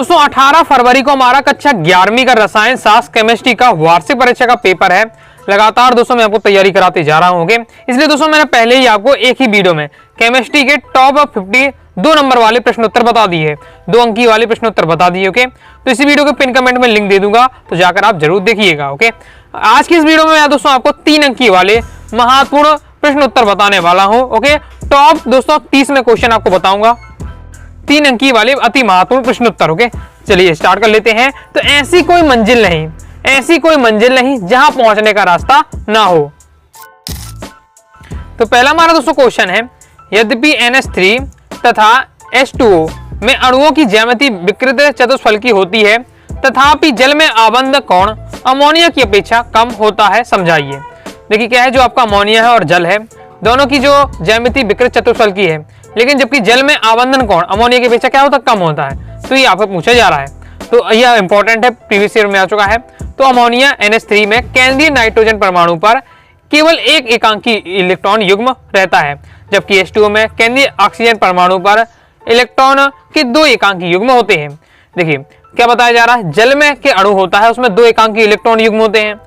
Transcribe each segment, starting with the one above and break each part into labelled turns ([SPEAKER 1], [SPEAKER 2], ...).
[SPEAKER 1] दोस्तों 18 फरवरी को हमारा कक्षा 11वीं का रसायन शास्त्र केमिस्ट्री का वार्षिक परीक्षा का पेपर है। लगातार दोस्तों मैं आपको तैयारी कराते जा रहा हूँ। ओके, इसलिए दोस्तों मैंने पहले ही आपको एक ही वीडियो में केमिस्ट्री के टॉप 50 2 नंबर वाले प्रश्न उत्तर बता दिए, 2 अंकी वाले प्रश्न उत्तर बता दिए। ओके, तो इसी वीडियो के पिन कमेंट में लिंक दे दूंगा, तो जाकर आप जरूर देखिएगा। ओके, आज की इस वीडियो में मैं दोस्तों आपको 3 अंकी वाले महत्वपूर्ण प्रश्न उत्तर बताने वाला हूँ। ओके, टॉप दोस्तों 30 में क्वेश्चन आपको बताऊंगा, 3 अंकी वाले अति महत्वपूर्ण प्रश्न उत्तर। ओके, चलिए स्टार्ट कर लेते हैं। तो ऐसी कोई मंजिल नहीं जहां पहुंचने का रास्ता ना हो। तो पहला हमारा दोस्तों क्वेश्चन है, यद्यपि NH3 तथा H2O में अणुओं की ज्यामिति विकृत चतुष्फलकी होती है, तथापि जल में आबंध कोण अमोनिया की अपेक्षा कम होता है, समझाइए। देखिए क्या है, जो आपका अमोनिया है और जल है, दोनों की जो ज्यामिति विकृत चतुष्फलकी है, लेकिन जबकि जल में आबंधन कोण अमोनिया की अपेक्षा क्या होता है, कम होता है। तो ये आपको पूछा जा रहा है, तो यह इंपॉर्टेंट है, प्रीवियस ईयर में आ चुका है। तो अमोनिया NH3 में केंद्रीय नाइट्रोजन परमाणु पर केवल एक एकांकी इलेक्ट्रॉन युग्म रहता है, जबकि H2O में केंद्रीय ऑक्सीजन परमाणु पर इलेक्ट्रॉन के 2 एकांकी युग्म होते हैं। देखिए क्या बताया जा रहा है, जल में के अणु होता है उसमें 2 एकांकी इलेक्ट्रॉन युग्म होते हैं,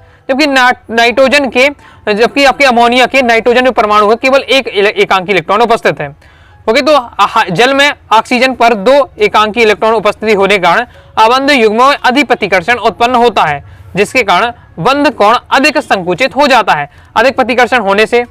[SPEAKER 1] जबकि आपके अमोनिया के नाइट्रोजन परमाणु है केवल एक एकांकी इलेक्ट्रॉन उपस्थित है। ओके, तो जल में ऑक्सीजन पर 2 एकांकी इलेक्ट्रॉन उपस्थिति होने के कारण आबंध युग्मों में अधिक प्रतिकर्षण उत्पन्न होता है, जिसके कारण बंध कोण अधिक संकुचित हो जाता है। अधिक प्रतिकर्षण होने से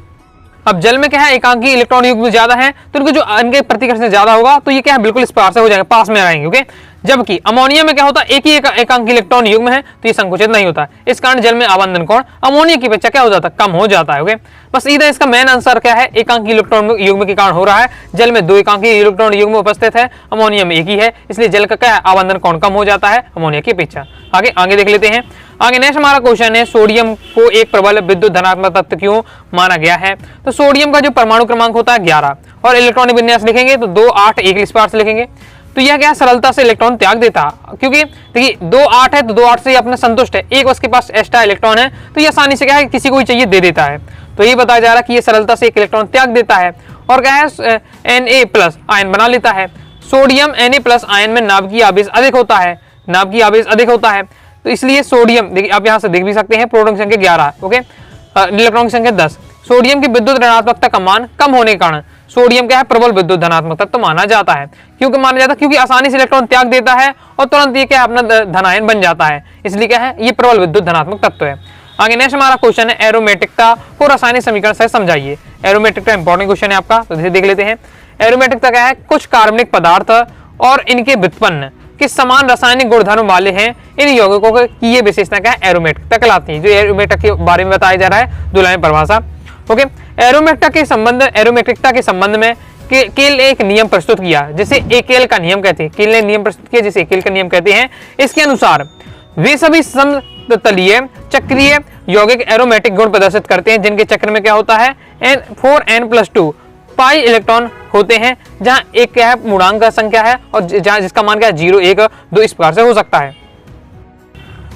[SPEAKER 1] अब जल में क्या है, एकांकी इलेक्ट्रॉन युग्म ज्यादा है, तो उनके जो इनके प्रतिकर्षण ज्यादा होगा, तो ये क्या है, बिल्कुल स्पार्श हो जाएंगे, पास में आएंगे। ओके, जबकि अमोनिया में क्या होता है, एक ही एकांकी इलेक्ट्रॉन युग्म है, तो ये संकुचित नहीं होता है। इस कारण जल में आबंधन कोण अमोनिया की अपेक्षा क्या हो जाता है, कम हो जाता है। ओके, बस इधर इसका मेन आंसर क्या है, एकांकी इलेक्ट्रॉन युग्म के कारण हो रहा है। जल में 2 एकांकी इलेक्ट्रॉन युग्म उपस्थित है, अमोनिया में एक ही है, इसलिए जल का क्या है, आबंधन कोण कम हो जाता है अमोनिया की अपेक्षा। आगे देख लेते हैं। आगे नेक्स्ट हमारा क्वेश्चन है, सोडियम को एक प्रबल विद्युत धनात्मक तत्व क्यों माना गया है। तो सोडियम का जो परमाणु क्रमांक होता है 11 और इलेक्ट्रॉनिक विन्यास लिखेंगे तो 2 8 1 स्पार्श लिखेंगे, तो यह क्या सरलता से इलेक्ट्रॉन त्याग देता, क्योंकि देखिए 2 8 है तो 2 8 से अपने संतुष्ट है, एक उसके पास एक्स्ट्रा इलेक्ट्रॉन है, तो ये आसानी से क्या है, किसी को भी चाहिए दे देता है। तो ये बताया जा रहा है कि ये सरलता से एक इलेक्ट्रॉन त्याग देता है और क्या है, Na+ आयन बना लेता है। सोडियम Na+ आयन में नाभिकीय आवेश अधिक होता है, तो इसलिए सोडियम, देखिए आप यहाँ से देख भी सकते हैं, प्रोटॉन संख्या 11, ओके, इलेक्ट्रॉन की संख्या 10। सोडियम की विद्युत ऋणात्मकता का मान कम होने के कारण सोडियम क्या है, प्रबल विद्युत धनात्मक तत्व माना जाता है। क्योंकि आसानी से इलेक्ट्रॉन त्याग देता है और तुरंत ये क्या अपना धनायन बन जाता है, इसलिए क्या है, ये प्रबल विद्युत धनात्मक तत्व है। आगे नेक्स्ट हमारा क्वेश्चन है, एरोमेटिकता को रासायनिक समीकरण से समझाइए। एरोमेटिकता इंपॉर्टेंट क्वेश्चन है आपका, तो देख लेते हैं। एरोमेटिकता क्या है, कुछ कार्बनिक पदार्थ और इनके व्युत्पन्न कि समान रासायनिक गुणधर्म वाले हैं, इन यौगिकों की ये विशेषता क्या है, एरोमेटिकता कहलाती है। जो एरोमेटिक के बारे में बताया जा रहा है, 2 लाइन परिभाषा। ओके, एरोमेटिकता के संबंध में केल एक नियम प्रस्तुत किया, जिसे एकेल का नियम कहते हैं। केल ने नियम प्रस्तुत किया, जिसे एकेल का नियम कहते हैं। इसके अनुसार वे सभी समतलीय चक्रीय यौगिक एरोमेटिक गुण प्रदर्शित करते हैं, जिनके चक्र में क्या होता है, 4n+2 पाई इलेक्ट्रॉन होते हैं, जहां एक क्या है, पूर्णांक संख्या है, और जहां जिसका मान क्या है, 0 1 2 इस प्रकार से हो सकता है।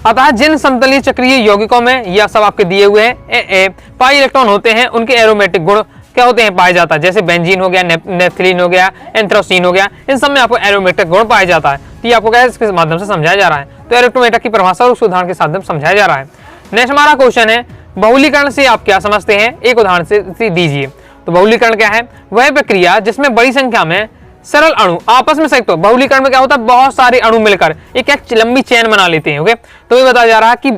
[SPEAKER 1] अतः जिन समतलीय चक्रीय यौगिकों में यह सब आपके दिए हुए हैं पाई इलेक्ट्रॉन होते हैं, उनके एरोमेटिक गुण क्या होते हैं, पाया जाता है। जैसे बेंजीन हो गया, नेफ्थलीन हो गया, एंथ्रासीन हो गया, इन सब में आपको एरोमेटिक गुण पाया जाता है। तो ये आपको क्या है, इसके माध्यम से समझाया जा रहा है। तो एरोमेटिक की परिभाषा और उस उदाहरण के साथ समझाया जा रहा है। नेक्स्ट हमारा क्वेश्चन है, बहुलीकरण से आप क्या समझते हैं, एक उदाहरण से दीजिए। तो बहुलीकरण क्या है, वह प्रक्रिया जिसमें बड़ी संख्या में सरल अणु आपस में संयुक्त हो। बहुलीकरण में क्या होता है, बहुत सारे अणु मिलकर एक लंबी चेन बना लेते हैं। ओके, तो ये बताया जा रहा है कि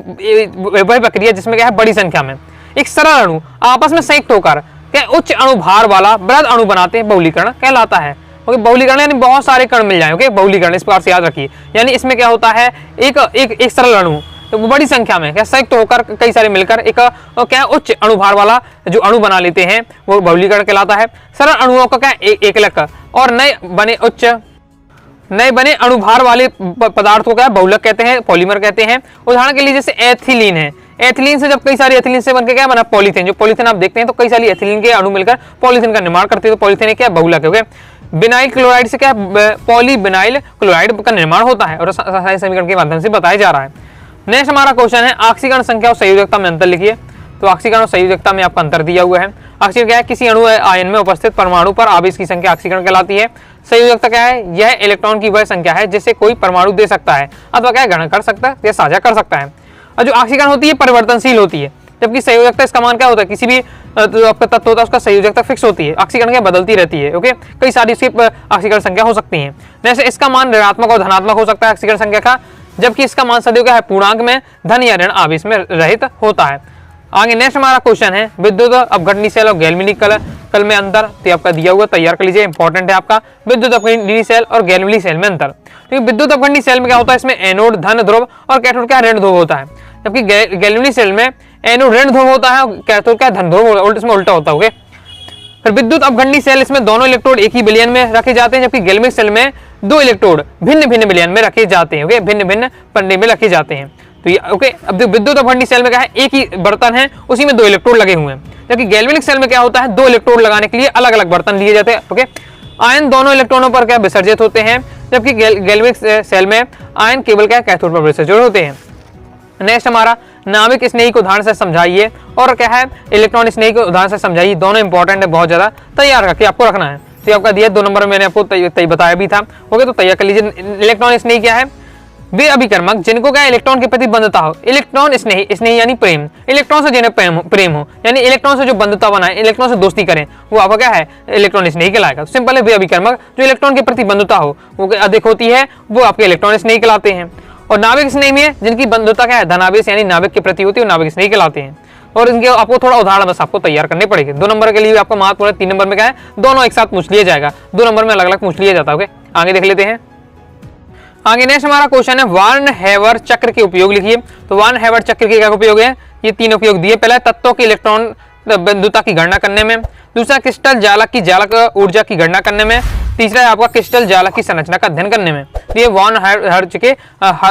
[SPEAKER 1] वह प्रक्रिया जिसमें क्या है, बड़ी संख्या में एक सरल अणु आपस में संयुक्त होकर क्या उच्च अणु भार वाला बृहद अणु बनाते हैं, बहुलीकरण कहलाता है। ओके, बहुलीकरण यानी बहुत सारे कण मिल जाए। ओके, बहुलीकरण इस प्रकार से याद रखिए, यानी इसमें क्या होता है, एक सरल अणु तो बड़ी संख्या में क्या संयुक्त होकर कई सारे मिलकर एक क्या उच्च अणुभार वाला जो अणु बना लेते हैं, वो बहुलीकरण कहलाता है। सरल अणुओं का क्या एकलक और नए बने अणुभार वाले पदार्थ को क्या बहुलक कहते हैं, पॉलीमर कहते हैं। उदाहरण के लिए जैसे एथिलीन है, एथिलीन से जब कई सारी एथिलीन से बनकर क्या बना, पॉलीथीन। जो पॉलीथीन आप देखते हैं, तो कई सारी एथिलीन के अणु मिलकर पॉलीथीन का निर्माण करते हैं, तो पॉलीथीन क्या बहुलक है। बिनाइल क्लोराइड से क्या पॉलीबिनाइल क्लोराइड का निर्माण होता है, और रासायनिक समीकरण के माध्यम से बताया जा रहा है। नेक्स्ट हमारा क्वेश्चन है, ऑक्सीकरण संख्या और संयोजकता में अंतर लिखिए। तो ऑक्सीकरण और संयोजकता में आपका अंतर दिया हुआ है। ऑक्सीकरण क्या है, किसी अणु आयन में उपस्थित परमाणु पर आवेश की संख्या ऑक्सीकरण कहलाती है। संयोजकता क्या है, यह इलेक्ट्रॉन की वह संख्या है जिसे कोई परमाणु दे सकता है अथवा क्या ग्रहण कर सकता है या साझा कर सकता है। और जो ऑक्सीकरण होती है परिवर्तनशील होती है, जबकि संयोजकता इसका मान क्या होता है, किसी भी जो आपका तत्व होता है उसका संयोजकता फिक्स होती है, ऑक्सीकरण क्या बदलती रहती है। ओके, कई सारी इसकी ऑक्सीकरण संख्या हो सकती है। जैसे इसका मान ऋणात्मक और धनात्मक हो सकता है ऑक्सीकरण संख्या का, जबकि इसका मान सदैव क्या है, पूर्णांक में धन या ऋण आवेश में रहित होता है। आगे नेक्स्ट हमारा क्वेश्चन है विद्युत अपघटनी सेल और गैल्वेनिक कल में अंतर। तो आपका दिया हुआ तैयार कर लीजिए, इंपॉर्टेंट है आपका विद्युत अपघटनी सेल और गैल्वेनिक सेल में अंतर। तो विद्युत अपघटनी सेल में क्या होता है, इसमें एनोड धन ध्रुव और कैथोड क्या ऋण ध्रुव होता है, जबकि गैल्वेनिक सेल में एनोड ऋण ध्रुव होता है और कैथोड क्या धन ध्रुव, इसमें उल्टा होता है। फिर विद्युत अपघटनी सेल, इसमें दोनों इलेक्ट्रोड एक ही विलयन में रखे जाते हैं, जबकि गैल्वेनिक सेल में दो इलेक्ट्रोड भिन्न भिन्न विलयन में रखे जाते हैं। ओके, भिन्न भिन्न पन्ने में रखे जाते हैं। तो ये ओके, अब जो विद्युत अपघटनी सेल में क्या है, एक ही बर्तन है उसी में दो इलेक्ट्रोड लगे हुए हैं, जबकि गैल्वेनिक सेल में क्या होता है, दो इलेक्ट्रोड लगाने के लिए अलग अलग बर्तन लिए जाते हैं। ओके, आयन दोनों इलेक्ट्रॉनों पर क्या विसर्जित होते हैं, जबकि गैल्वेनिक सेल में आयन केवल क्या कैथोड पर विसर्जित होते हैं। नेक्स्ट हमारा नाभिक स्नेही को उदाहरण से समझाइए और क्या है इलेक्ट्रॉन स्नेही को उदाहरण से समझाइए। दोनों इंपॉर्टेंट है, बहुत ज्यादा तैयार करके आपको रखना है। तो आपका दिया 2 नंबर में मैंने आपको बताया भी था। ओके, तो तैयार कर लीजिए। इलेक्ट्रॉन स्नेही क्या है, वे अभिकर्मक जिनको क्या इलेक्ट्रॉन के प्रति बंधुता हो। इलेक्ट्रॉन स्नेही यानी प्रेम, इलेक्ट्रॉन से जिन्हें प्रेम हो, यानी इलेक्ट्रॉन से जो बंधुता बनाए, इलेक्ट्रॉन से दोस्ती करें, वो आपका क्या है, इलेक्ट्रॉन स्नेही कहलाएगा। सिंपल है, वे अभिकर्मक जो इलेक्ट्रॉन के प्रति बंधुता हो वो अधिक होती है, वो आपके इलेक्ट्रॉन स्नेही कहलाते हैं। और नाभिक स्नेही में जिनकी बंधुता क्या है, धनावेश यानी नाभिक के प्रति होती है, नाभिक स्नेही कहलाते हैं। और इनके आपको थोड़ा उदाहरण बस आपको तैयार करने पड़ेंगे। 2 नंबर के लिए आपको महत्वपूर्ण है, 3 नंबर में क्या है, दोनों एक साथ पूछ लिया जाएगा, 2 नंबर में अलग अलग पूछ लिया जाता है। ओके, आगे देख लेते हैं। आगे नेक्स्ट हमारा क्वेश्चन है वार्न हेवर चक्र के उपयोग लिखिए। तो वार्न हेवर चक्र के क्या उपयोग है, ये 3 उपयोग दिए। पहला तत्वों के इलेक्ट्रॉन बंधुता की गणना करने में, दूसरा क्रिस्टल जालक की जालक ऊर्जा की गणना करने में, तीसरा है आपका क्रिस्टल जालक की संरचना का अध्ययन करने में। ये वार्न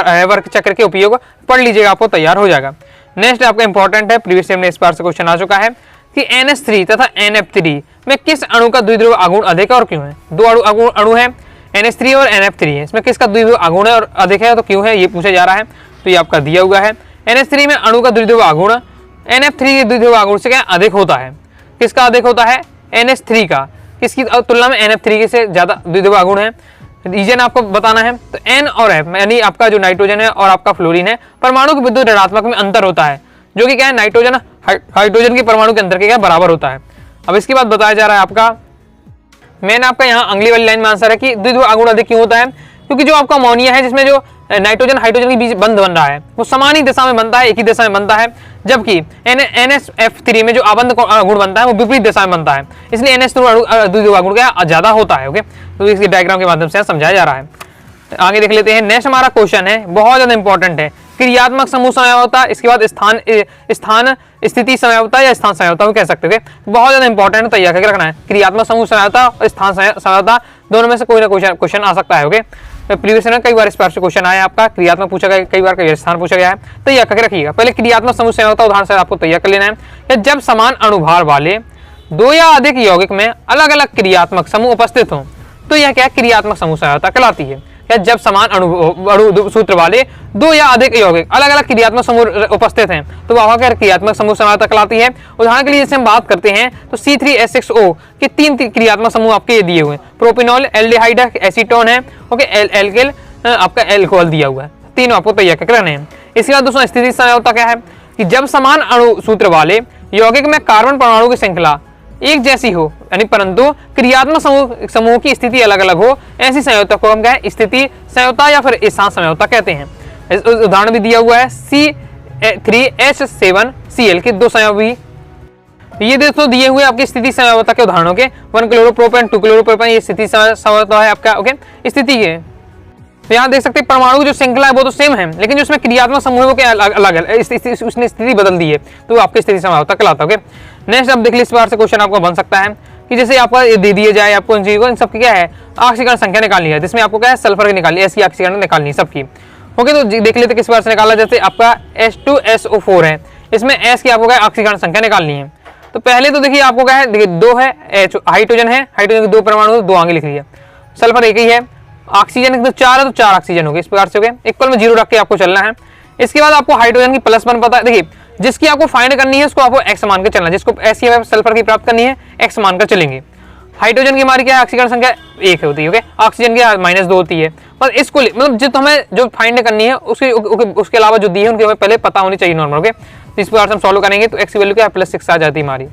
[SPEAKER 1] हेवर चक्र के उपयोग पढ़ लीजिएगा, आपको तैयार हो जाएगा। नेक्स्ट आपका इंपॉर्टेंट है, प्रीवियस में इस बार से क्वेश्चन आ चुका है कि NH3 तथा NF3 में किस अणु का द्विध्रुव आघूर्ण अधिक है और क्यों है। 2 अणु है, NH3 और NF3 है, इसमें किसका द्विध्रुव आघूर्ण है और अधिक है, तो क्यों है, ये पूछा जा रहा है। तो ये आपका दिया हुआ है, NH3 में अणु का द्विध्रुव आघूर्ण NF3 के द्विध्रुव आघूर्ण से क्या अधिक होता है। किसका अधिक होता है, NH3 का, किसकी तुलना में NF3 से ज्यादा द्विध्रुव आघूर्ण है। रीजन आपको बताना है। तो N और F यानी आपका जो नाइट्रोजन है और आपका फ्लोरीन है, परमाणु के विद्युत ऋणात्मक में अंतर होता है, जो कि क्या है, नाइट्रोजन हाइड्रोजन के परमाणु के अंतर के क्या बराबर होता है। अब इसके बाद बताया जा रहा है आपका, मैंने आपका यहाँ अगली वाली लाइन में आंसर है कि द्विध्रुव आघूर्ण अधिक क्यों होता है, क्योंकि जो आपका अमोनिया है जिसमें जो नाइट्रोजन हाइड्रोजन के बीच बंध बन रहा है वो समान ही दिशा में बनता है, एक ही दिशा में बनता है, जबकि NH3 में जो आबंध गुण बनता है वो विपरीत दिशा में बनता है, इसलिए NH2 द्विध्रुव आघूर्ण क्या ज्यादा होता है। ओके, तो इसके डायग्राम के माध्यम से समझाया जा रहा है। आगे देख लेते हैं। नेक्स्ट हमारा क्वेश्चन है, बहुत ज्यादा इंपॉर्टेंट है, क्रियात्मक समूह समयावता, इसके बाद स्थान स्थिति समयावता या स्थान समयावता कह सकते हैं। बहुत ज्यादा इंपॉर्टेंट, तैयार करके रखना है। क्रियात्मक समूह समयावता और स्थान समयावता दोनों में से कोई ना कोई क्वेश्चन आ सकता है। ओके, प्रीवियस में कई बार इस पर क्वेश्चन आया आपका, क्रियात्मक पूछा गया कई बार, कई स्थान पूछा गया है, तैयार करके रखिएगा। पहले क्रियात्मक समूह समयावता उदाहरण से आपको तैयार कर लेना है। जब समान अणुभार वाले 2 या अधिक यौगिक में अलग अलग क्रियात्मक समूह उपस्थित हों तो यह क्या क्रियात्मक समूह समयावता कहलाती है। जब समान अणु सूत्र वाले 2 या अधिक यौगिक अलग अलग क्रियात्मक समूह उपस्थित हैं तो वह क्या क्रियात्मक समूह समयावता कहलाती है। उदाहरण के लिए जैसे हम बात करते हैं तो C3H6O के 3 क्रियात्मक समूह आपके दिए हुए हैं, प्रोपिनॉल, एल्डिहाइड, एसीटोन है, ओके, एल्किल, आपका एल्कोहल दिया हुआ है, तीनों आपको तैयार करके रखने हैं। इसके बाद दोस्तों स्थिति समयावता क्या है कि जब समान अणु सूत्र वाले यौगिक में कार्बन परमाणु की श्रृंखला एक जैसी हो, यानी परंतु क्रियात्मक समूह की स्थिति अलग अलग हो, ऐसी संयोजकता को हम क्या है, स्थिति संयोजकता या फिर स्थान संयोजकता कहते हैं। उदाहरण भी दिया हुआ है, C3H7Cl के 2 संयोग भी ये दोस्तों दिए हुए आपकी स्थिति समयावता के उदाहरणों के 1 क्लोरोप्रोपेन 2 क्लोरोप्रोपेन, ये स्थिति समयावता है आपका। ओके, स्थिति के तो यहाँ देख सकते हैं परमाणु की जो श्रृंखला है वो तो सेम है, लेकिन जो उसमें क्रियात्मक समूह वो क्या अलग है, उसने स्थिति बदल दी है, तो आपकी स्थिति समयावता कहलाता है। नेक्स्ट अब देख लीजिए, इस बार से क्वेश्चन आपको बन सकता है कि जैसे आपका दे दिए जाए आपको इन चीजों को, इन सबकी क्या है ऑक्सीकरण संख्या निकालनी है, जिसमें आपको क्या है सल्फर की निकालनी है, ऐसी ऑक्सीकरण निकालनी है सबकी। ओके, तो देख लेते किस बार से निकाला। जैसे आपका H2SO4 है, इसमें S की आपको क्या है ऑक्सीकरण संख्या निकालनी है। तो पहले तो देखिए आपको क्या है, देखिए 2 है, हाइड्रोजन है, हाइड्रोजन के 2 परमाणु 2 आगे लिख लिया, सल्फर एक ही है, ऑक्सीजन 4 है तो 4 ऑक्सीजन हो गए, इस प्रकार से हो गए, इक्वल में 0 रख के आपको चलना है। इसके बाद आपको हाइड्रोजन की +1 पता है, देखिए जिसकी आपको फाइंड करनी है उसको आपको x मान कर चलना है, जिसको S की सल्फर की प्राप्त करनी है x मान कर चलेंगे। हाइड्रोजन की हमारी क्या है, ऑक्सीकरण संख्या 1 होती है, ओके, ऑक्सीजन की -2 होती है। बस इसको मतलब जो हमें जो फाइंड करनी है उसके अलावा जो दी है उनके हमें पहले पता होनी चाहिए नॉर्मल, ओके। इस प्रकार से हम सॉल्व करेंगे तो x की वैल्यू क्या है +6 आ जाती है हमारी।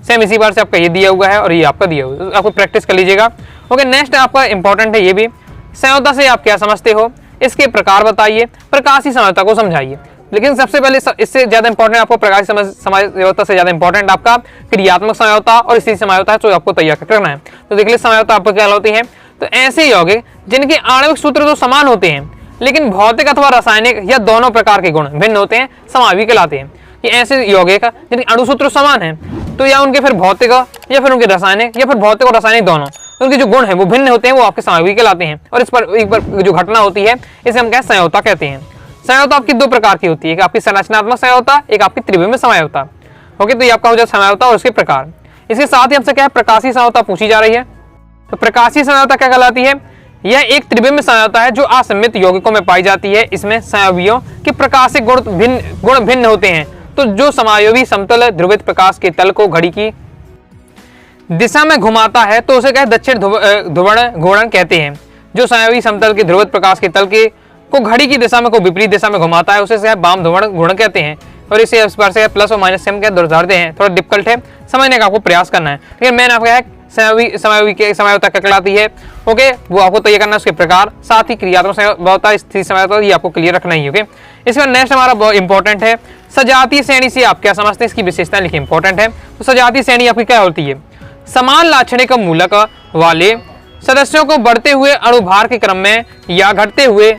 [SPEAKER 1] सेम इसी बार से आपका ये दिया हुआ है और ये आपका दिया हुआ है, तो आपको प्रैक्टिस कर लीजिएगा, ओके। नेक्स्ट आपका इंपॉर्टेंट है ये भी, संयोजकता से आप क्या समझते हो, इसके प्रकार बताइए, प्रकाशीय संयोजकता को समझाइए। लेकिन सबसे पहले इससे ज्यादा इंपॉर्टेंट आपको प्रकाशीय संयोजकता से ज्यादा इंपॉर्टेंट आपका क्रियात्मक संयोजकता और स्थिति संयोजकता है, जो आपको तैयार करना है। तो देख लीजिए संयोजकता आपको क्या होती है, तो ऐसे यौगिक जिनके आणविक सूत्र तो समान होते हैं लेकिन भौतिक अथवा रासायनिक या दोनों प्रकार के गुण भिन्न होते हैं, समावी कहलाते हैं। ये ऐसे यौगिक जिनके अणुसूत्र समान है, तो या उनके फिर भौतिक या फिर उनके रासायनिक या फिर भौतिक और रासायनिक दोनों, उनके जो गुण है वो भिन्न होते हैं, वो आपके समावी कहलाते हैं। और इस पर एक बार जो घटना होती है इसे हम क्या संयोजकता कहते हैं। संयोजकता आपकी दो प्रकार की होती है, एक आपकी संरचनात्मक संयोजकता, एक आपकी त्रिविमीय संयोजकता, ओके। तो ये आपका हो जाए संयोजकता और उसके प्रकार। इसके साथ ही हमसे क्या है प्रकाशीय संयोजकता पूछी जा रही है। तो प्रकाशीय संयोजकता क्या कहलाती है, यह एक त्रिविमीय संयोजकता है जो असममित यौगिकों में पाई जाती है। इसमें संयोगियों के प्रकाशिक गुण भिन्न होते हैं। तो जो समायोगी समतल ध्रुवित प्रकाश के तल को घड़ी की दिशा में घुमाता है तो उसे क्या दक्षिण ध्रुवण घूर्णन कहते हैं। जो समायोगी समतल के ध्रुवित प्रकाश के तल के को घड़ी की दिशा में को विपरीत दिशा में घुमाता है उसे वाम ध्रुवण घूर्णन कहते हैं। और इसे इस बार से प्लस और माइनस सेम क्या दर्शाते हैं, थोड़ा डिफिकल्ट है समझने का, आपको प्रयास करना है। लेकिन मैंने आपको संयोजकता क्या कहलाती है, ओके, वो आपको तैयार करना है, उसके प्रकार, साथ ही क्रियात्मक संयोजकता, स्थिति संयोजकता, ये आपको क्लियर रखना ही, ओके। इसका नेक्स्ट हमारा बहुत इंपॉर्टेंट है, सजातीय श्रेणी से आप क्या समझते हैं, इसकी विशेषता लिखिए, इंपॉर्टेंट है। तो सजातीय श्रेणी आपकी क्या होती है, समान लाक्षणिक मूलक वाले सदस्यों को बढ़ते हुए अणुभार के क्रम में या घटते हुए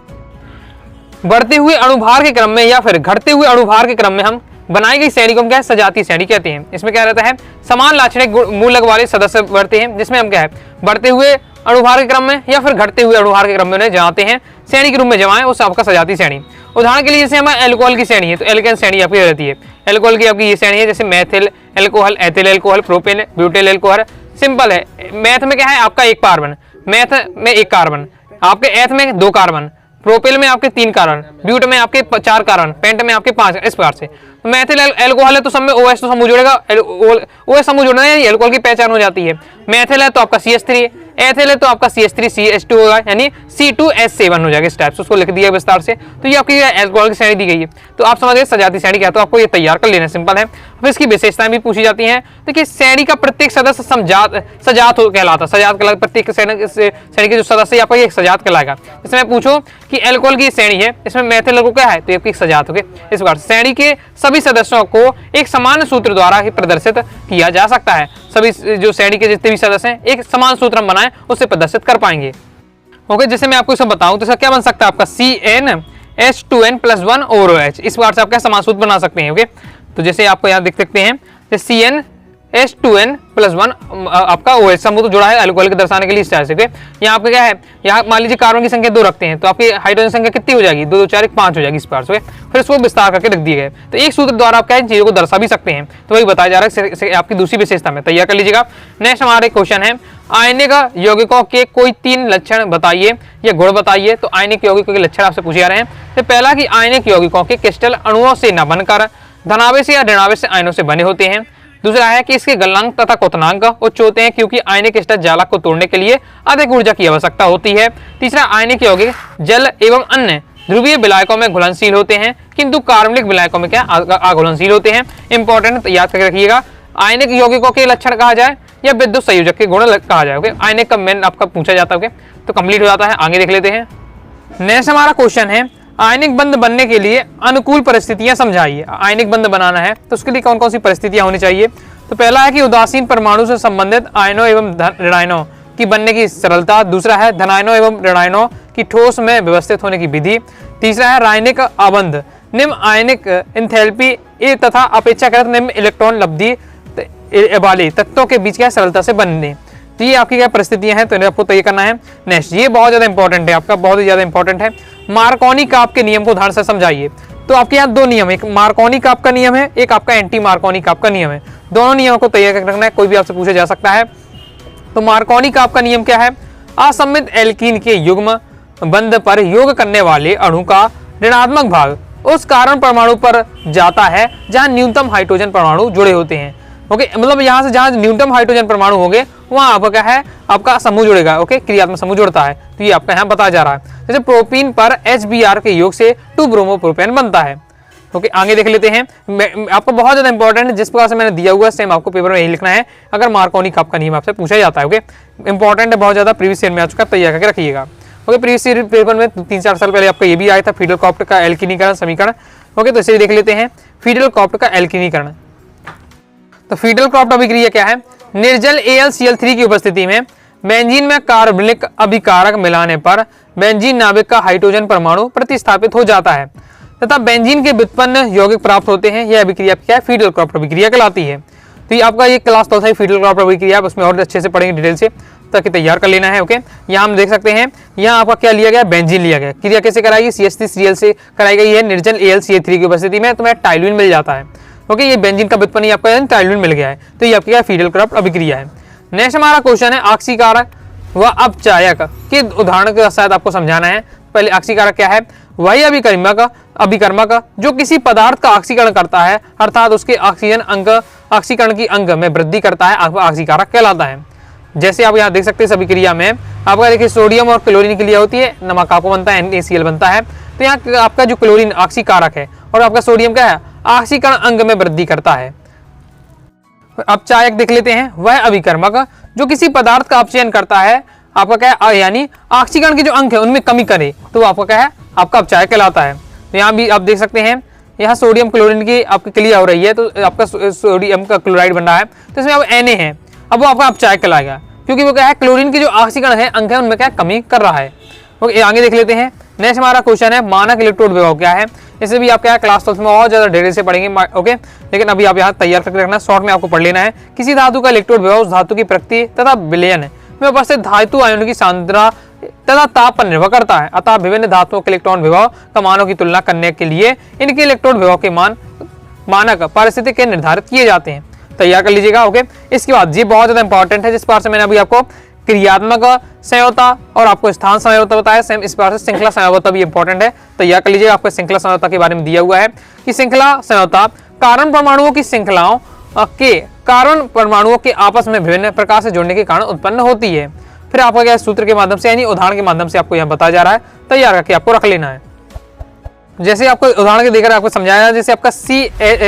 [SPEAKER 1] अणुभार के क्रम में या फिर घटते हुए अणुभार के क्रम में हम बनाई गई श्रेणी को हम क्या है सजातीय श्रेणी कहते हैं। इसमें क्या रहता है, समान लाक्षणिक मूलक वाले सदस्य बढ़ते हैं, जिसमें हम क्या है बढ़ते हुए अणुभार के क्रम में या फिर घटते हुए अणुभार के क्रम में उन्हें जमाते हैं, श्रेणी के रूप में जमाएं, उस आपका सजातीय श्रेणी। उदाहरण के लिए जैसे हमारे एल्कोहल की श्रेणी है, तो एल्केन श्रेणी आपकी रहती है। एल्कोहल की आपकी ये श्रेणी है, जैसे methyl alcohol, ethyl alcohol, propane, butyl alcohol. Simple है, मैथ में क्या है आपका एक कार्बन, मैथ में एक कार्बन, आपके एथ में 2 कार्बन, प्रोपेल में आपके 3 कार्बन, ब्यूट में आपके 4 कार्बन, पेंट में आपके 5, इस प्रकार से। तो मैथिल एल्कोहल है तो सब में OH तो समूह जुड़ेगा, OH समूह जुड़ना है, एल्कोहल की पहचान हो जाती है। मैथिल है तो आपका CH3, एथिल है तो आपका CH3CH2 होगा, यानी C2H7 हो जाएगा, इस टाइप से उसको लिख दिया विस्तार से। तो ये आपकी एल्कोहल की श्रेणी दी गई है। तो आप समझ गए सजातीय श्रेणी क्या है, तो आपको ये तैयार कर लेना, सिंपल है। फिर इसकी विशेषताएं भी पूछी जाती हैं। देखिए श्रेणी का प्रत्येक सदस्य सजात कहलाता, सजात कहलाता, प्रत्येक श्रेणी के जो सदस्य आपका एक सजात कहलाएगा। इसमें पूछो कि एल्कोहल की श्रेणी है, इसमें मैथिल को क्या है, तो एक सजात हो गए। इस प्रकार श्रेणी के सभी सदस्यों को एक समान सूत्र द्वारा ही प्रदर्शित किया जा सकता है। सभी जो श्रेणी के जितने भी सदस्य हैं एक समान सूत्र हम बनाएं उससे प्रदर्शित कर पाएंगे, ओके। जैसे मैं आपको इसे बताऊं तो इसका क्या बन सकता है आपका CnH2n+1 OH, इस बार से आप क्या समान सूत्र बना सकते हैं, ओके। तो जैसे आपको यहाँ देख सकते हैं CnH2n+1 आपका OH समूह तो जुड़ा है अल्कोहल के दर्शाने के लिए, इस तरह से, ओके। यहाँ पे क्या है, यहाँ मान लीजिए कार्बन की संख्या 2 रखते हैं तो आपकी हाइड्रोजन संख्या कितनी हो जाएगी, 2 2 4 1 5 हो जाएगी, इस प्रकार से। फिर इसको विस्तार करके रख दिए गए, तो एक सूत्र द्वारा आप क्या इन चीजों को दर्शा भी सकते हैं। तो वही बताया जा रहा है आपकी दूसरी विशेषता में, तैयार कर लीजिएगा। नेक्स्ट हमारे क्वेश्चन है, आयनिक यौगिकों के कोई 3 लक्षण बताइए या गुण बताइए। तो आयनिक यौगिकों के लक्षण आपसे पूछे जा रहे हैं। तो पहला कि आयनिक यौगिकों के क्रिस्टल अणुओं से न बनकर धनावेश या ऋणावेश आयनों से बने होते हैं। दूसरा है कि इसके गलनांक तथा क्वथनांक उच्च होते हैं क्योंकि आयनिक क्रिस्टल जालक को तोड़ने के लिए अधिक ऊर्जा की आवश्यकता होती है। तीसरा, आयनिक यौगिक जल एवं अन्य ध्रुवीय विलायकों में घुलनशील होते हैं किंतु कार्बनिक विलायकों में क्या अघुलनशील होते हैं। इंपॉर्टेंट याद करके रखिएगा, आयनिक यौगिकों के लक्षण कहा जाए या विद्युत संयोजक के गुण कहा जाए, ओके। आयनिक का मेन आपका पूछा जाता है, ओके। तो कंप्लीट हो जाता है, आगे देख लेते हैं। नेक्स्ट हमारा क्वेश्चन है, आयनिक बंध बनने के लिए अनुकूल परिस्थितियां समझाइए। आयनिक बंध बनाना है तो उसके लिए कौन कौन सी परिस्थितियां होनी चाहिए। तो पहला है कि उदासीन परमाणु से संबंधित आयनों एवं ऋणायनों की बनने की सरलता। दूसरा है धनायनों एवं ऋणायनों की ठोस में व्यवस्थित होने की विधि। तीसरा है रासायनिक आबंध, निम्न आयनिक एंथैल्पी तथा अपेक्षाकृत निम्न इलेक्ट्रॉन लब्धि वाले तत्वों के बीच क्या सरलता से बनने। तो ये आपकी क्या परिस्थितियां हैं, तो इन्हें आपको तय करना है। नेक्स्ट, ये बहुत ज्यादा इंपॉर्टेंट है आपका, बहुत ही ज्यादा इंपॉर्टेंट है। मार्कोनी काप के नियम को ध्यान से समझाइए। तो आपके यहाँ 2 नियम है, एक मार्कोनी काप का नियम है, एक आपका एंटी मार्कोनी काप का नियम है। दोनों नियमों को तैयार करके रखना है, कोई भी आपसे पूछा जा सकता है। तो मार्कोनी काप का नियम क्या है, असममित एल्कीन के युग्म बंध पर योग करने वाले अणु का ऋणात्मक भाग उस कारण परमाणु पर जाता है जहां न्यूनतम हाइड्रोजन परमाणु जुड़े होते हैं। ओके, मतलब यहाँ से जहाँ न्यूनतम हाइड्रोजन परमाणु होंगे वहाँ आपका क्या है, आपका समूह जुड़ेगा। ओके, क्रियात्मक समूह जुड़ता है, तो ये आपका यहाँ बताया जा रहा है। जैसे प्रोपीन पर HBr के योग से 2 ब्रोमोप्रोपेन बनता है। ओके, आगे देख लेते हैं। आपको बहुत ज्यादा इंपॉर्टेंट है, जिस प्रकार से मैंने दिया हुआ है सेम आपको पेपर में यही लिखना है, अगर मार्कोनी कप का नियम आपसे पूछा जाता है। ओके, इंपॉर्टेंट है, बहुत ज्यादा प्रीवियस ईयर में आ चुका है, तैयार करके रखिएगा। ओके, प्रीवियस ईयर पेपर में 3-4 साल पहले आपका ये भी आया था, फीडल-कॉप्ट का एल्कीनीकरण समीकरण। ओके, तो इसे देख लेते हैं, फीडल-कॉप्ट का एल्कीनीकरण। तो फीडल-कॉप्ट अभिक्रिया क्या है, निर्जल AlCl3 की उपस्थिति में बेंजीन में कार्बनिक अभिकारक मिलाने पर बेंजीन नाभिक का हाइड्रोजन परमाणु प्रतिस्थापित हो जाता है तथा बेंजीन के व्युत्पन्न यौगिक प्राप्त होते हैं। यह अभिक्रिया क्या है, फीडल-कॉप्ट अभिक्रिया कहलाती है। तो ये आपका ये क्लास 4 फीडल-कॉप्ट अभिक्रिया, उसमें और अच्छे से पढ़ेंगे डिटेल से, ताकि तैयार कर लेना है। ओके, यहाँ हम देख सकते हैं, यहाँ आपका क्या लिया गया, बेंजीन लिया गया। क्रिया कैसे कराएगी, CH3Cl से कराई गई है निर्जल AlCl3 की उपस्थिति में, तुम्हें टाइलुइन मिल जाता है। ओके, ये बेंजीन का व्युत्पन्न आपका टाइलुइन मिल गया है, तो ये आपकी क्या फीडल-कॉप्ट अभिक्रिया है। नेक्स्ट हमारा क्वेश्चन है ऑक्सीकारक व अपचायक के उदाहरण के साथ आपको समझाना है। पहले ऑक्सीकारक क्या है, वही अभिकर्मक जो किसी पदार्थ का ऑक्सीकरण करता है, अर्थात उसके ऑक्सीकरण की अंग में वृद्धि करता है, आपका ऑक्सीकारक कहलाता है। जैसे आप यहाँ देख सकते हैं, सभी क्रिया में आपका देखिए सोडियम और क्लोरीन क्रिया होती है, नमक आपको बनता है, NaCl बनता है। तो यहाँ आपका जो क्लोरीन ऑक्सीकारक है और आपका सोडियम क्या है, ऑक्सीकरण अंग में वृद्धि करता है। अपचायक देख लेते हैं, वह अभिकर्मक जो किसी पदार्थ का अपचयन करता है, आपका क्या है, यानी ऑक्सीकरण के जो अंक है उनमें कमी करे, तो वो आपका क्या है, आपका अपचायक कहलाता है। तो यहाँ भी आप देख सकते हैं, यहाँ सोडियम क्लोरीन की आपकी क्रिया हो रही है, तो आपका सोडियम का क्लोराइड बन रहा है, तो इसमें अब Na है, अब वो आपका अपचायक कहलाएगा, क्योंकि वो क्या है, क्लोरीन के जो ऑक्सीकरण है अंक है उनमें क्या कमी कर रहा है। ओके, आगे देख लेते हैं। नेक्स्ट हमारा क्वेश्चन है मानक इलेक्ट्रोड विभव क्या है। इसे भी आप क्या है क्लास 12 में और ज्यादा डिटेल से पढ़ेंगे। ओके, लेकिन अभी आप यहाँ तैयार करके रखना, शॉर्ट में आपको पढ़ लेना है। किसी धातु का इलेक्ट्रोड विभव उस धातु की प्रकृति तथा विलयन में उपस्थित धातु आयनों की सांद्रता तथा ताप पर निर्भर करता है। अतः विभिन्न धातुओं के इलेक्ट्रॉन विभव का मानों की तुलना करने के लिए इनके इलेक्ट्रोड विभव के मानक पारिस्थितिक के निर्धारित किए जाते हैं। तैयार कर लीजिएगा। ओके, इसके बाद ये बहुत ज्यादा इंपॉर्टेंट है, जिस बार से मैंने अभी आपको क्रियात्मक संयोजकता और आपको स्थान संयोजकता बताया, सेम इस बार से श्रृंखला संयोजकता भी इंपॉर्टेंट है। तैयार कर लीजिएगा। आपको श्रृंखला संयोजकता के बारे में दिया हुआ है कि श्रृंखला संयोजकता कारण परमाणुओं की श्रृंखलाओं के कारण परमाणुओं के आपस में विभिन्न प्रकार से जुड़ने के कारण उत्पन्न होती है। फिर आपका क्या सूत्र के माध्यम से यानी उदाहरण के माध्यम से आपको यहाँ बताया जा रहा है, तैयार करके आपको रख लेना है। जैसे आपको उदाहरण के देकर आपको समझाया, जैसे आपका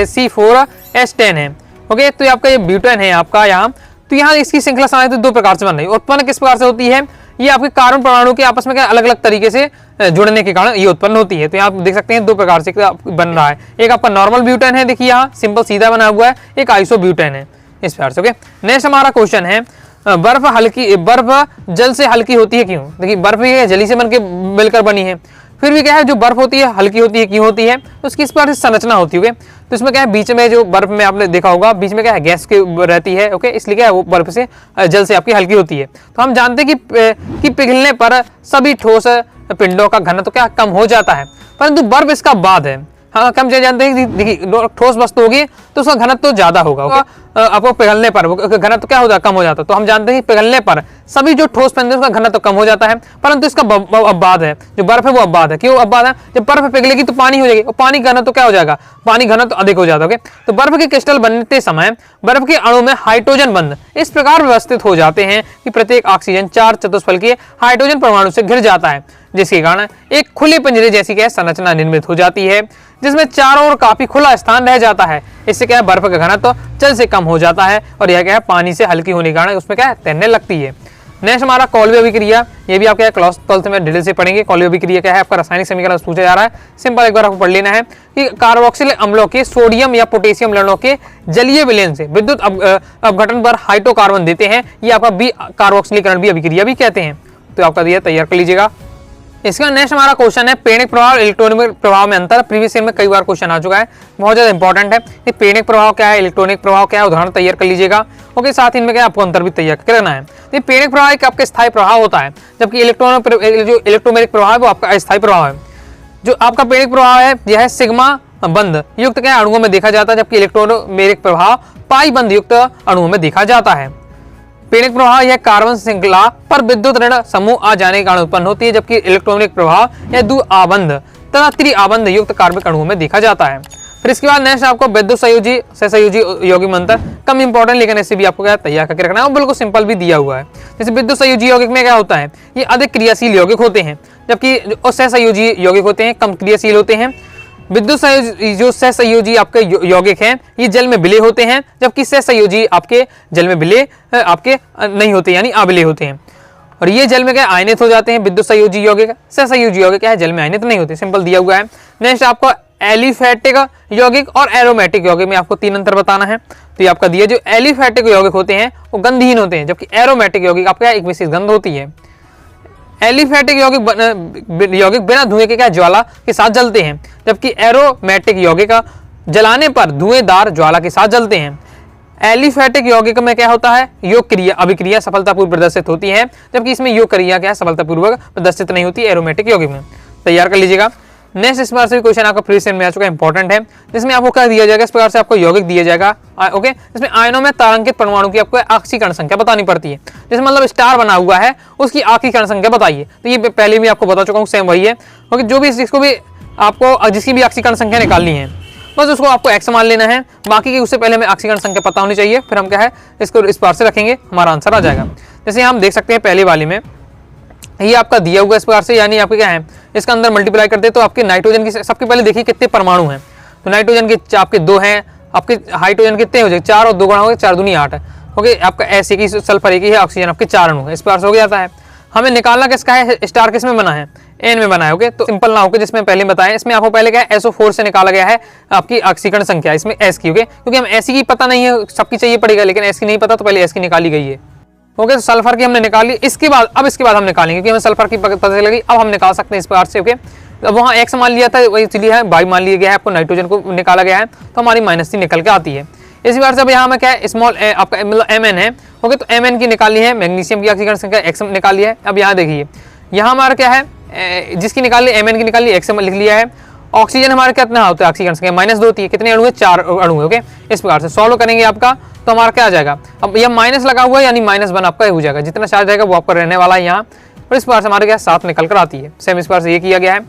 [SPEAKER 1] C4H10 है। ओके, तो आपका ये ब्यूटेन है आपका यहाँ, तो यहाँ इसकी श्रृंखला संयोजकता 2 प्रकार से बन रही है। उत्पन्न किस प्रकार से होती है, ये आपके कारण परमाणु के आपस में क्या अलग अलग तरीके से जुड़ने के कारण ये उत्पन्न होती है। तो यहाँ आप देख सकते हैं 2 प्रकार से बन रहा है। एक आपका नॉर्मल ब्यूटेन है, देखिए यहाँ सिंपल सीधा बना हुआ है, एक आइसो ब्यूटेन है इस प्रकार से। ओके, नेक्स्ट हमारा क्वेश्चन है बर्फ जल से हल्की होती है क्यों। देखिए बर्फ जली से बन के मिलकर बनी है, फिर भी क्या है जो बर्फ होती है हल्की होती है, क्यों होती है, तो उसकी इस प्रकार से संरचना होती है। तो इसमें क्या है, बीच में जो बर्फ में आपने देखा होगा बीच में क्या है गैस की रहती है। ओके, इसलिए क्या है वो बर्फ से जल से आपकी हल्की होती है। तो हम जानते हैं कि पिघलने पर सभी ठोस पिंडों का घनत्व तो क्या कम हो जाता है, परंतु बर्फ इसका बाद है। हाँ, कम जानते हैं कि देखिए ठोस वस्तु होगी तो उसका घनत्व तो ज्यादा होगा। आपको पिघलने पर घनत्व क्या होता है, कम हो जाता है। तो हम जानते हैं कि पिघलने पर सभी जो ठोस पिंड है उसका घनत्व कम हो जाता है, परंतु इसका अपवाद है, जो बर्फ है वो अपवाद है। क्यों अपवाद है, जब बर्फ पिघलेगी तो पानी हो जाएगी और पानी घनत्व तो क्या हो जाएगा, पानी घनत्व अधिक हो जाता है। तो बर्फ के क्रिस्टल बनते समय बर्फ के अणु में हाइड्रोजन बंध इस प्रकार व्यवस्थित हो जाते हैं कि प्रत्येक ऑक्सीजन 4 चतुष्फलकीय हाइड्रोजन परमाणु से घिर जाता है, जिसके कारण एक खुले पिंजरे जैसी क्या संरचना निर्मित हो जाती है, जिसमें चारों ओर काफी खुला स्थान रह जाता है। इससे क्या है बर्फ का घनत्व जल से कम हो जाता है और यह क्या है पानी से हल्की होने के कारण उसमें क्या है तैरने लगती है। नेक्स्ट हमारा कॉल्वे अभिक्रिया, ये भी आप क्या क्लास 12 में डिटेल से पढ़ेंगे। कॉल्वे अभिक्रिया क्या है, आपका रासायनिक समीकरण पूछा जा रहा है। सिंपल एक बार आपको पढ़ लेना है कि कार्बोक्सिल अम्लों के सोडियम या पोटेशियम लवणों के जलीय विलयन से विद्युत अपघटन पर हाइड्रोकार्बन देते हैं। ये आपका बी कार्बोक्सिलीकरण भी अभिक्रिया भी कहते हैं। तो आपका दिया तैयार कर लीजिएगा। इसका नेक्स्ट हमारा क्वेश्चन है पेड़िक प्रभाव और इलेक्ट्रॉनिक प्रभाव में अंतर। प्रीवियस ईयर में कई बार क्वेश्चन आ चुका है, बहुत ज्यादा इंपॉर्टेंट है। ये पेड़िक प्रभाव क्या है, इलेक्ट्रॉनिक प्रभाव क्या है, उदाहरण तैयार कर लीजिएगा। ओके, साथ ही इनमें क्या आपको अंतर भी तैयार करना है। ये पेड़िक प्रभाव एक आपका स्थायी प्रभाव होता है, जबकि जो इलेक्ट्रोमेरिक प्रभाव है वो आपका अस्थायी प्रभाव है। जो आपका पेड़िक प्रभाव है यह सिग्मा बंध युक्त क्या अणुओं में देखा जाता है, जबकि इलेक्ट्रोमेरिक प्रभाव पाई बंध युक्त अणुओं में देखा जाता है। पेड़िक प्रभाव यह कार्बन श्रृंखला पर विद्युत ऋण समूह आ जाने के कारण उत्पन्न होती है, जबकि इलेक्ट्रॉनिक प्रभाव यह द्वि आबंध तथा त्रि आबंध युक्त कार्बनिक अणुओं में देखा जाता है। फिर इसके बाद नेक्स्ट आपको विद्युत संयोजी सहसंयोजी यौगिक में अंतर, कम इंपॉर्टेंट लेकिन इससे भी आपको क्या तैयार करके रखना है, बिल्कुल सिंपल भी दिया हुआ है। जैसे विद्युत संयोजी यौगिक में क्या होता है, ये अधिक क्रियाशील यौगिक होते हैं, जबकि सहसंयोजी यौगिक होते हैं कम क्रियाशील होते हैं। विद्युत जो सहसंयोजी आपके यौगिक हैं ये जल में विलय होते हैं, जबकि सहसंयोजी आपके जल में विलय आपके नहीं होते, यानी अविलय होते हैं। और ये जल में क्या आयनित हो जाते हैं विद्युत संयोजी यौगिक। सहसंयोजी यौगिक क्या है, जल में आयनित नहीं होते, सिंपल दिया हुआ है। नेक्स्ट आपको एलिफैटिक यौगिक और एरोमेटिक यौगिक में आपको 3 अंतर बताना है। तो ये आपका दिया, जो एलिफैटिक यौगिक होते हैं वो गंधहीन होते हैं, जबकि एरोमेटिक यौगिक आपका एक विशेष गंध होती है। एलिफैटिक यौगिक बिना धुएं के क्या ज्वाला के साथ जलते हैं, जबकि एरोमेटिक यौगिक जलाने पर धुएंदार ज्वाला के साथ जलते हैं। एलिफैटिक यौगिक में क्या होता है, योग क्रिया अभिक्रिया सफलतापूर्वक प्रदर्शित होती है, जबकि इसमें योग क्रिया क्या है सफलतापूर्वक प्रदर्शित नहीं होती एरोमेटिक यौगिक में। तैयार कर लीजिएगा। नेक्स्ट इस बार से क्वेश्चन आपका प्रीवियस में आ चुका है, इंपॉर्टेंट है, जिसमें आपको क्या दिया जाएगा, इस प्रकार से आपको यौगिक दिया जाएगा। ओके, इसमें आयनों में तारांकित परमाणु की आपको ऑक्सीकरण संख्या बतानी पड़ती है। जैसे मतलब स्टार बना हुआ है उसकी ऑक्सीकरण संख्या बताइए, तो ये पहले भी आपको बता चुका हूँ, सेम वही है। ओके, जो भी जिसको भी आपको जिसकी भी ऑक्सीकरण संख्या निकालनी है बस उसको आपको एक्स मान लेना है, बाकी की उससे पहले हमें ऑक्सीकरण संख्या पता होनी चाहिए, फिर हम क्या है इसको इस बार से रखेंगे, हमारा आंसर आ जाएगा। जैसे हम देख सकते हैं पहले वाले में ये आपका दिया हुआ इस प्रकार से, यानी आपके क्या है इसका अंदर मल्टीप्लाई करते हैं तो आपके नाइट्रोजन की सबके पहले देखिए कितने परमाणु हैं। तो नाइट्रोजन के आपके 2 हैं, आपके हाइड्रोजन कितने हो जाए 4 और 2 गुणा हो गए 4 दूनी 8 है। ओके, आपका ऐसे की सल्फर एक ही है, ऑक्सीजन आपके 4 अणु है, इस प्रकार से हो जाता है। हमें निकालना किसका है, स्टार किस में बना है, एन में बना है। ओके, तो सिंपल ना होकर जिसमें पहले बताया, इसमें आपको पहले क्या है SO4 से निकाला गया है आपकी ऑक्सीकरण संख्या, इसमें एस की। ओके, क्योंकि हम एस की पता नहीं है, सबकी चाहिए पड़ेगा, लेकिन एस की नहीं पता तो पहले एस की निकाली गई है। ओके, तो सल्फर की हमने निकाली, इसके बाद हम निकालेंगे क्योंकि हमें सल्फर की पता चल गई, अब हम निकाल सकते हैं इस प्रकार से। ओके, अब वहाँ एक्स मान लिया था वही इसलिए है, वाई मान लिया गया है, आपको नाइट्रोजन को निकाला गया है तो हमारी -3 निकल के आती है। इसी बार से अब यहाँ में क्या है स्मॉल आपका मतलब Mn है। ओके, तो Mn की निकाली है, मैग्नीशियम की ऑक्सीकरण संख्या x निकाली है। अब यहाँ देखिए यहाँ हमारा क्या है जिसकी निकाली Mn की निकाली x लिख लिया है। ऑक्सीजन हमारा कितना होता है ऑक्सीजन संख्या -2 होती है, कितने अणु है 4 अणु है। ओके, इस प्रकार से सॉल्व करेंगे आपका तो हमारा क्या आ जाएगा, अब यह माइनस लगा हुआ है यानी -1 आपका हो जाएगा, जितना चार्ज जाएगा वो आपका रहने वाला है यहाँ। और इस प्रकार से हमारे क्या 7 निकल कर आती है। सेम इस प्रकार से ये किया गया है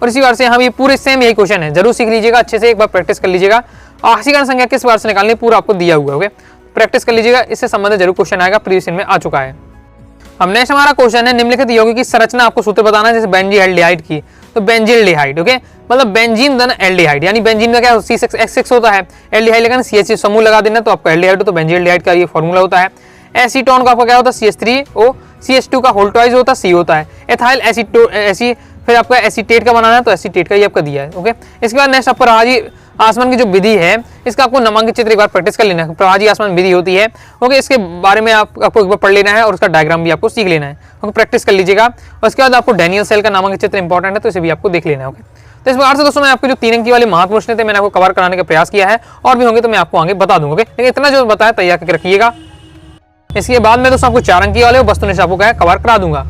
[SPEAKER 1] और इसी बार से हम ये पूरे सेम यही क्वेश्चन है, जरूर सीख लीजिएगा अच्छे से, एक बार प्रैक्टिस कर लीजिएगा। ऑक्सीकरण संख्या किस बार से निकालनी पूरा आपको दिया हुआ है। ओके, प्रैक्टिस कर लीजिएगा, इससे संबंधित जरूर क्वेश्चन आएगा, प्रीवियस में आ चुका है। अब नेक्स्ट हमारा क्वेश्चन है निम्नलिखित यौगिक की संरचना आपको सूत्र बताना है, जैसे बेंजील्डिहाइड की, तो बेंजील्डिहाइड। ओके, मतलब बेंजीन धन एल्डिहाइड, यानी बेंजीन का क्या C6H6 होता है, एल्डिहाइड लेकिन CH समूह लगा देना तो आपका एल्डिहाइड, तो बेंजील्डिहाइड का ये फॉर्मूला होता है। एसीटोन का आपका क्या होता है CH3O, CH2 का होल ट्वाइस होता है C होता है। एथाइल एसी फिर आपका एसीटेट का बनाना है तो एसीटेट का ये आपका दिया है। ओके, इसके बाद नेक्स्ट आपका प्रभाजी आसमान की जो विधि है इसका आपको नामांकित चित्र एक बार प्रैक्टिस कर लेना है, प्रभाजी आसमान विधि होती है। ओके, इसके बारे में आपको एक बार पढ़ लेना है और उसका डायग्राम भी आपको सीख लेना है। ओके, प्रैक्टिस कर लीजिएगा। और उसके बाद आपको डैनियल सेल का नामांकित चित्र इंपॉर्टेंट है तो इसे भी आपको देख लेना है। ओके, तो इस प्रकार से दोस्तों मैं आपको जो 3 अंक वाले महत्व प्रश्न थे मैंने आपको कवर कराने का प्रयास किया है, और भी होंगे तो मैं आपको आगे बता दूंगा। लेकिन इतना जो बताया तैयार करके रखिएगा। इसके बाद में दोस्तों आपको 4 अंक वाले वस्तुनिष्ठ आपको क्या कवर करा दूंगा।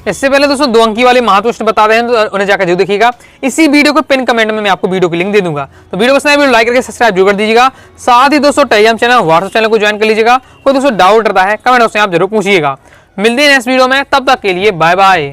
[SPEAKER 1] इससे पहले दोस्तों 2 अंक वाले महत्व प्रश्न बता रहे हैं तो उन्हें जाकर जरूर देखिएगा। इसी वीडियो को पिन कमेंट में मैं आपको वीडियो की लिंक दे दूंगा, तो वीडियो पसंद आए वीडियो लाइक करके सब्सक्राइब जरूर कर दीजिएगा। साथ ही दोस्तों टेलीग्राम चैनल व्हाट्सएप चैनल को ज्वाइन कर लीजिएगा। कोई दोस्तों डाउट रहता है कमेंट बॉक्स में आप जरूर पूछिएगा। मिलते हैं नेक्स्ट वीडियो में, तब तक के लिए बाय बाय।